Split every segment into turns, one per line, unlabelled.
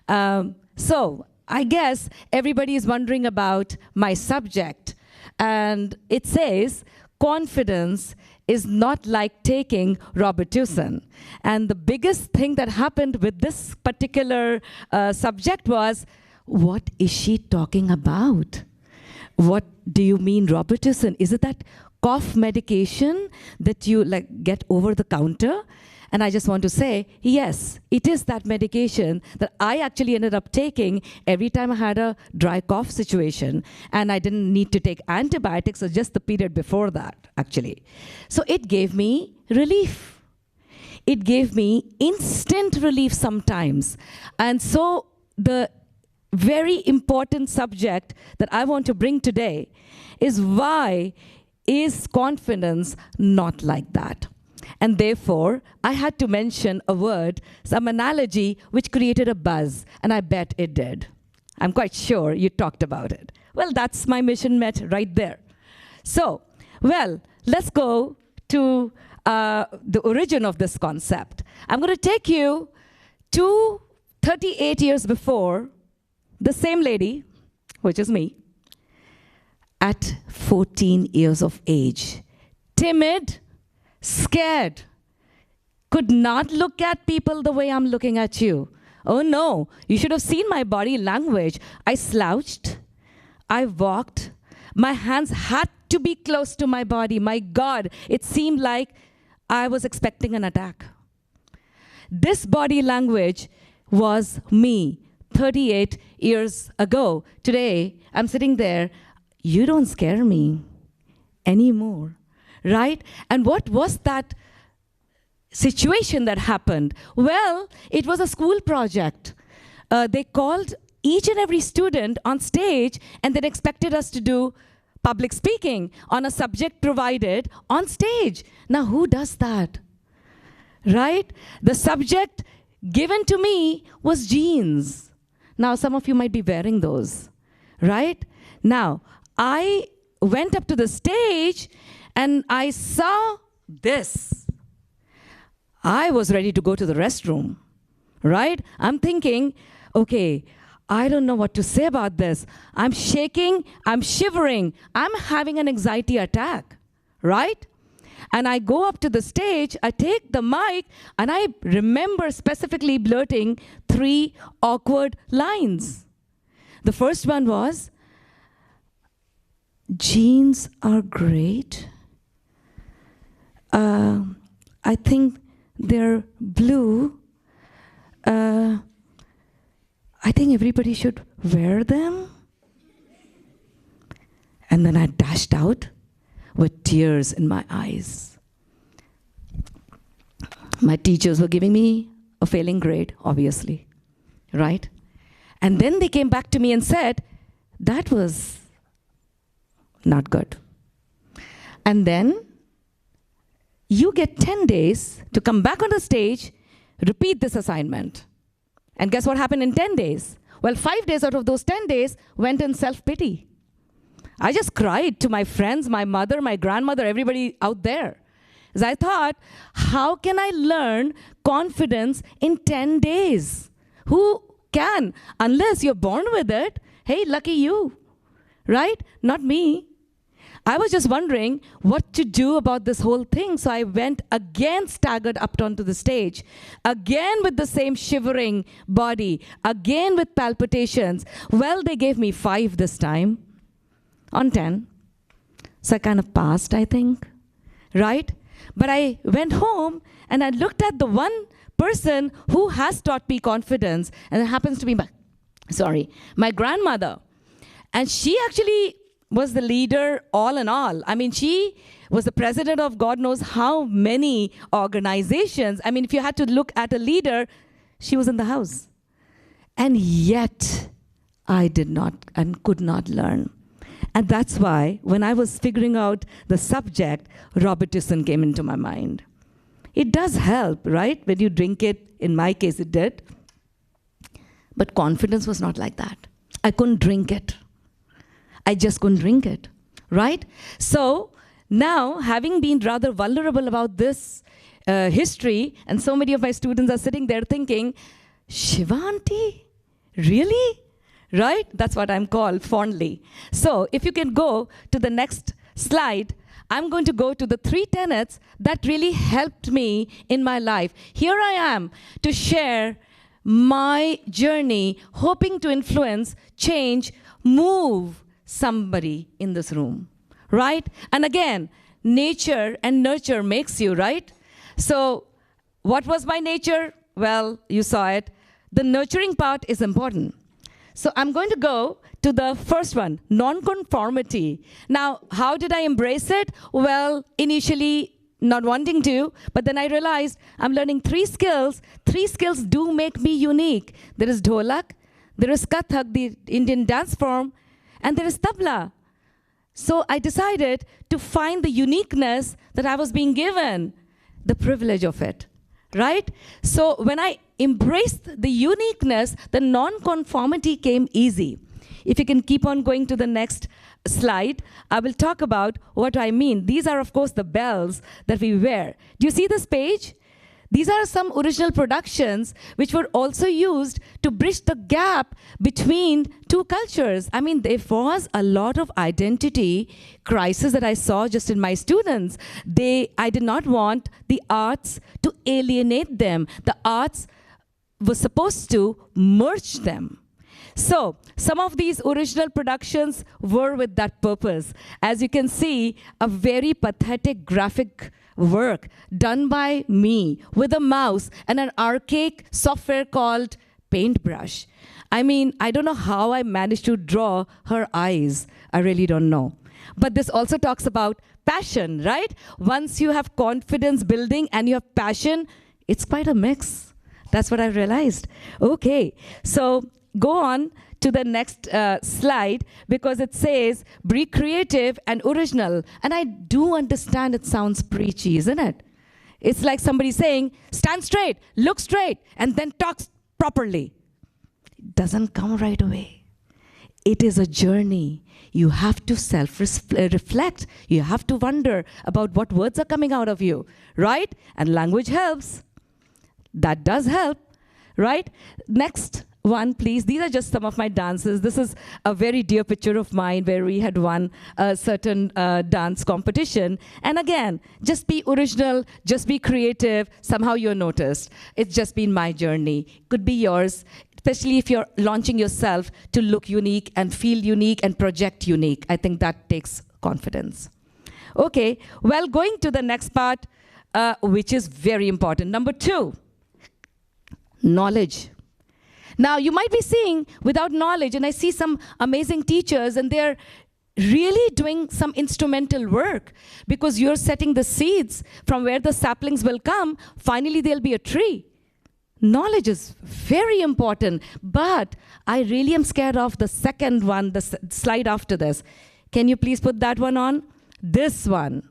So I guess everybody is wondering about my subject. And it says, confidence is not like taking Robitussin. And the biggest thing that happened with this particular subject was, what is she talking about? What do you mean Robitussin? Is it that cough medication that you get over the counter? And I just want to say, yes, it is that medication that I actually ended up taking every time I had a dry cough situation. And I didn't need to take antibiotics, so just the period before that, actually. So it gave me relief. It gave me instant relief sometimes. And so the very important subject that I want to bring today is, why is confidence not like that? And therefore, I had to mention a word, some analogy, which created a buzz, and I bet it did. I'm quite sure you talked about it. Well, that's my mission met right there. So, well, let's go to the origin of this concept. I'm going to take you to 38 years before, the same lady, which is me, at 14 years of age, timid, scared, could not look at people the way I'm looking at you. Oh no, you should have seen my body language. I slouched, I walked, my hands had to be close to my body. My God, it seemed like I was expecting an attack. This body language was me 38 years ago. Today, I'm sitting there, you don't scare me anymore. Right? And what was that situation that happened? Well, it was a school project. They called each and every student on stage and then expected us to do public speaking on a subject provided on stage. Now, who does that? Right? The subject given to me was jeans. Now, some of you might be wearing those. Right? Now, I went up to the stage and I saw this. I was ready to go to the restroom, right? I'm thinking, okay, I don't know what to say about this. I'm shaking, I'm shivering, I'm having an anxiety attack, right? And I go up to the stage, I take the mic, and I remember specifically blurting 3 awkward lines. The first one was, jeans are great. I think they're blue. I think everybody should wear them. And then I dashed out with tears in my eyes. My teachers were giving me a failing grade, obviously, right? And then they came back to me and said, that was not good. And then you get 10 days to come back on the stage, repeat this assignment. And guess what happened in 10 days? Well, 5 days out of those 10 days went in self-pity. I just cried to my friends, my mother, my grandmother, everybody out there. As I thought, how can I learn confidence in 10 days? Who can? Unless you're born with it, hey, lucky you, right? Not me. I was just wondering what to do about this whole thing, so I went again staggered up onto the stage, again with the same shivering body, again with palpitations. Well, they gave me 5 this time on 10. So I kind of passed, I think, right? But I went home and I looked at the one person who has taught me confidence, and it happens to be my grandmother. And she actually was the leader all in all. I mean, she was the president of God knows how many organizations. I mean, if you had to look at a leader, she was in the house. And yet, I did not and could not learn. And that's why, when I was figuring out the subject, Robitussin came into my mind. It does help, right? When you drink it, in my case it did. But confidence was not like that. I couldn't drink it. I just couldn't drink it, right? So now, having been rather vulnerable about this history, and so many of my students are sitting there thinking, Shiva auntie, Really? Right? That's what I'm called fondly. So if you can go to the next slide, I'm going to go to the 3 tenets that really helped me in my life. Here I am to share my journey, hoping to influence, change, move somebody in this room, right? And again, nature and nurture makes you, right? So what was my nature? Well, you saw it. The nurturing part is important. So I'm going to go to the first one, nonconformity. Now, how did I embrace it? Well, initially, not wanting to, but then I realized I'm learning 3 skills. 3 skills do make me unique. There is dholak, there is kathak, the Indian dance form, and there is tabla. So I decided to find the uniqueness that I was being given, the privilege of it, right? So when I embraced the uniqueness, the non-conformity came easy. If you can keep on going to the next slide, I will talk about what I mean. These are, of course, the bells that we wear. Do you see this page? These are some original productions which were also used to bridge the gap between 2 cultures. I mean, there was a lot of identity crisis that I saw just in my students. I did not want the arts to alienate them. The arts was supposed to merge them. So some of these original productions were with that purpose. As you can see, a very pathetic graphic work done by me with a mouse and an archaic software called Paintbrush. I mean, I don't know how I managed to draw her eyes. I really don't know. But this also talks about passion, right? Once you have confidence building and you have passion, it's quite a mix. That's what I realized. Okay, so go on to the next slide, because it says, be creative and original. And I do understand it sounds preachy, isn't it? It's like somebody saying, stand straight, look straight, and then talk properly. It doesn't come right away. It is a journey. You have to self-reflect. You have to wonder about what words are coming out of you, right? And language helps. That does help, right? Next one, please. These are just some of my dances. This is a very dear picture of mine where we had won a certain dance competition. And again, just be original, just be creative. Somehow you're noticed. It's just been my journey. Could be yours, especially if you're launching yourself to look unique and feel unique and project unique. I think that takes confidence. Okay, well, going to the next part, which is very important. Number 2. Knowledge. Now, you might be seeing without knowledge, and I see some amazing teachers, and they're really doing some instrumental work because you're setting the seeds from where the saplings will come. Finally, there'll be a tree. Knowledge is very important, but I really am scared of the second one, the slide after this. Can you please put that one on? This one.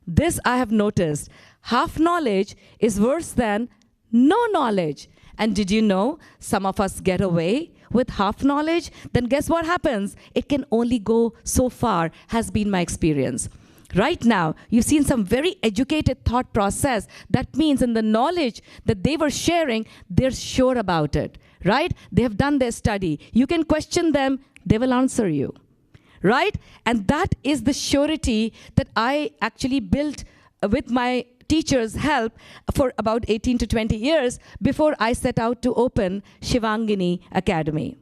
This I have noticed. Half knowledge is worse than no knowledge. And did you know some of us get away with half knowledge? Then guess what happens? It can only go so far, has been my experience. Right now, you've seen some very educated thought process. That means in the knowledge that they were sharing, they're sure about it, right? They have done their study. You can question them, they will answer you, right? And that is the surety that I actually built with my teachers' help for about 18 to 20 years before I set out to open Shivangini Academy.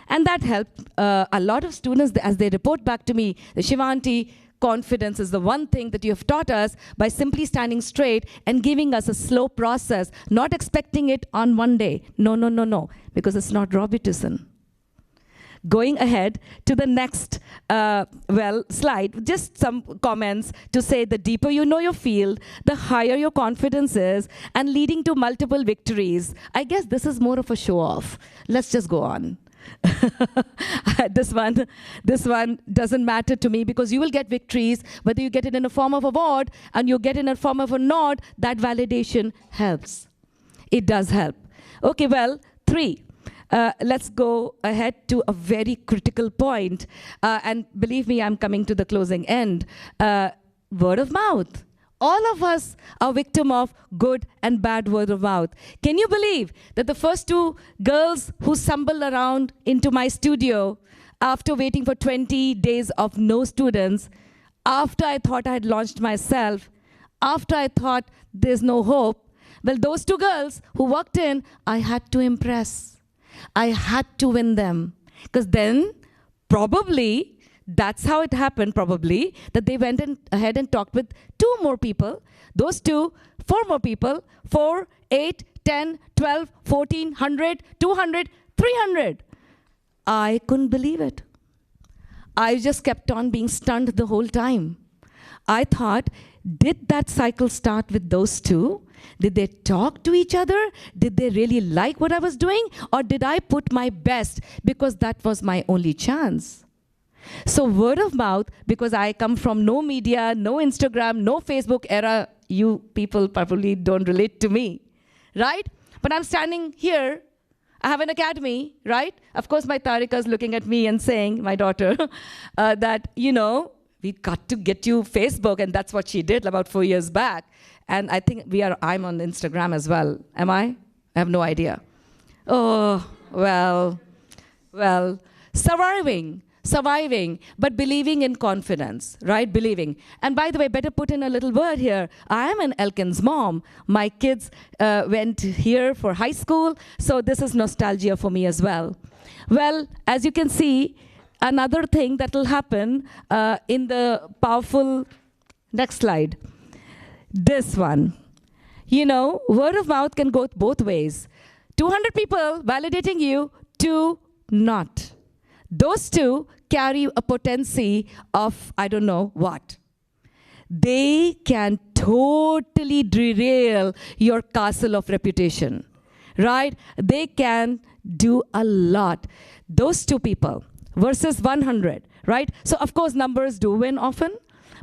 And that helped a lot of students as they report back to me, the Shivanti, confidence is the one thing that you have taught us by simply standing straight and giving us a slow process, not expecting it on one day. No, no, no, no, because it's not Robitussin. Going ahead to the next, slide, just some comments to say the deeper you know your field, the higher your confidence is, and leading to multiple victories. I guess this is more of a show-off. Let's just go on. This one doesn't matter to me because you will get victories, whether you get it in a form of award and you get it in a form of a nod, that validation helps. It does help. Okay, well, 3. Let's go ahead to a very critical point. And believe me, I'm coming to the closing end. Word of mouth. All of us are victim of good and bad word of mouth. Can you believe that the first two girls who stumbled around into my studio after waiting for 20 days of no students, after I thought I had launched myself, after I thought there's no hope, well, those two girls who walked in, I had to impress. I had to win them. Because then, probably, that's how it happened, probably, that they went ahead and talked with 2 more people. Those 2, 4 more people, 4, 8, 10, 12, 14, 100, 200, 300. I couldn't believe it. I just kept on being stunned the whole time. I thought, did that cycle start with those 2? Did they talk to each other? Did they really like what I was doing? Or did I put my best because that was my only chance? So word of mouth, because I come from no media, no Instagram, no Facebook era, you people probably don't relate to me, right? But I'm standing here, I have an academy, right? Of course, my Tarika is looking at me and saying, my daughter, that, you know, we got to get you Facebook, and that's what she did about 4 years back. And I think I'm on Instagram as well. Am I? I have no idea. Oh, well, surviving, but believing in confidence, right? Believing. And by the way, better put in a little word here. I am an Elkins mom. My kids went here for high school, so this is nostalgia for me as well. Well, as you can see, another thing that will happen in the powerful, next slide, this one. You know, word of mouth can go both ways. 200 people validating you to not. Those 2 carry a potency of, I don't know what. They can totally derail your castle of reputation, right? They can do a lot. Those 2 people versus 100, right? So of course, numbers do win often,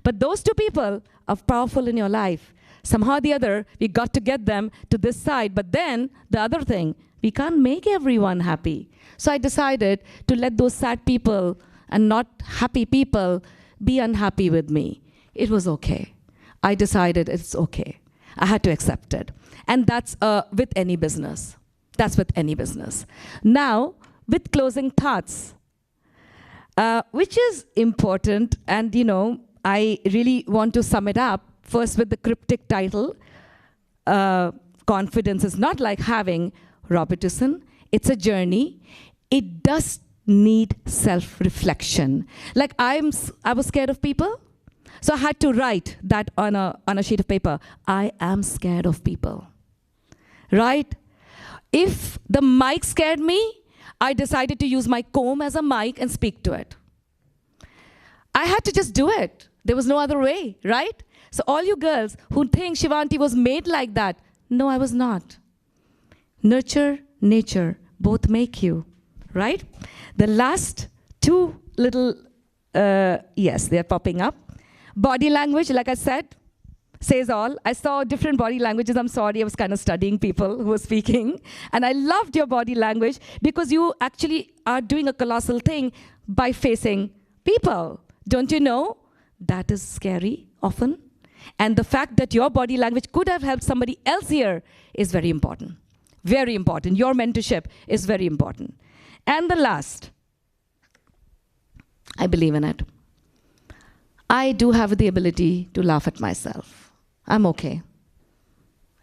but those 2 people are powerful in your life. Somehow or the other, we got to get them to this side. But then, the other thing, we can't make everyone happy. So I decided to let those sad people and not happy people be unhappy with me. It was okay. I decided it's okay. I had to accept it. And that's with any business. That's with any business. Now, with closing thoughts, which is important, and you know, I really want to sum it up first with the cryptic title, confidence is not like having Robitussin. It's a journey. It does need self-reflection. Like I was scared of people, so I had to write that on a sheet of paper. I am scared of people, right? If the mic scared me, I decided to use my comb as a mic and speak to it. I had to just do it. There was no other way, right? So all you girls who think Shivanti was made like that, no, I was not. Nurture, nature, both make you, right? The last 2 little, yes, they're popping up. Body language, like I said, says all. I saw different body languages. I'm sorry, I was kind of studying people who were speaking. And I loved your body language because you actually are doing a colossal thing by facing people. Don't you know? That is scary often. And the fact that your body language could have helped somebody else here is very important. Very important. Your mentorship is very important. And the last, I believe in it. I do have the ability to laugh at myself. I'm okay.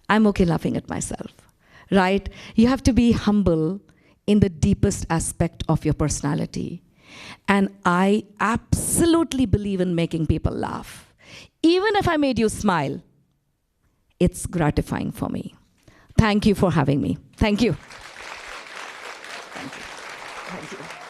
I'm okay laughing at myself, right? You have to be humble in the deepest aspect of your personality. And I absolutely believe in making people laugh. Even if I made you smile, it's gratifying for me. Thank you for having me. Thank you. Thank you. Thank you.